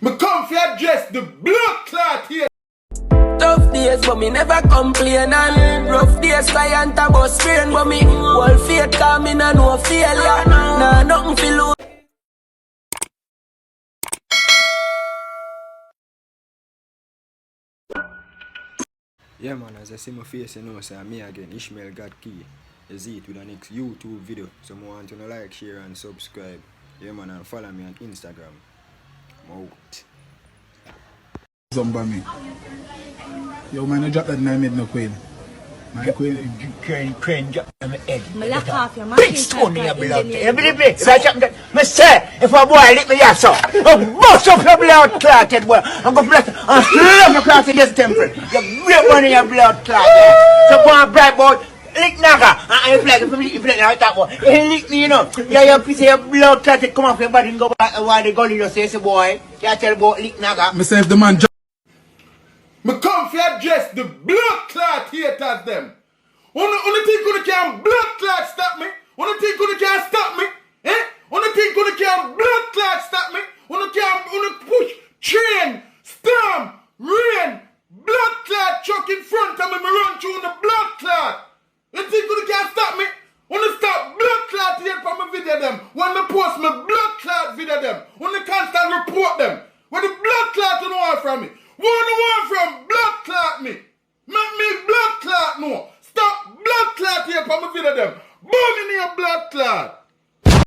Me come for address the blood clot here. Tough days, but me never complain. And rough days, client a bus train. But me whole faith, cause me nah no failure. Nah, nothing fi lose. Yeah man, as I see my face, you know, say me again, Ishmael God Key. Is it with the next YouTube video. So I want you to like, share and subscribe. Yeah man, and follow me on Instagram. I'm out. Zumba me. Yo man, I drop that name in no queen. My queen. Crane drop on my head. Me lock off your Big stone in your blood. You believe me? If I drop that, me say, if a boy lick me ass up, I bust up your blood clotted boy. I'm going to bless and slam across in this temple. You great one in your blood clot. So go and bribe boy. Lick naga, and you flag now that one. You lick me, you know. Yeah, you piece of your blood clotted come off your body and go back while the gully just says, boy. You tell about lick naga. Me say if the man Me come for address the blood clot haters them. Only think you can blood clot stop me? Only think you can stop me? Eh? Only think you can blood clot stop me? Only push, train, storm, rain, blood clot truck in front of me run through the blood clot. You think you can stop me? Only stop blood clot here from my video them. When me post my blood clot video them. Only constant report them. When the blood clot you know want from me. What do you want from blood clot me? Make me blood clot no. Stop blood clot here from my video them.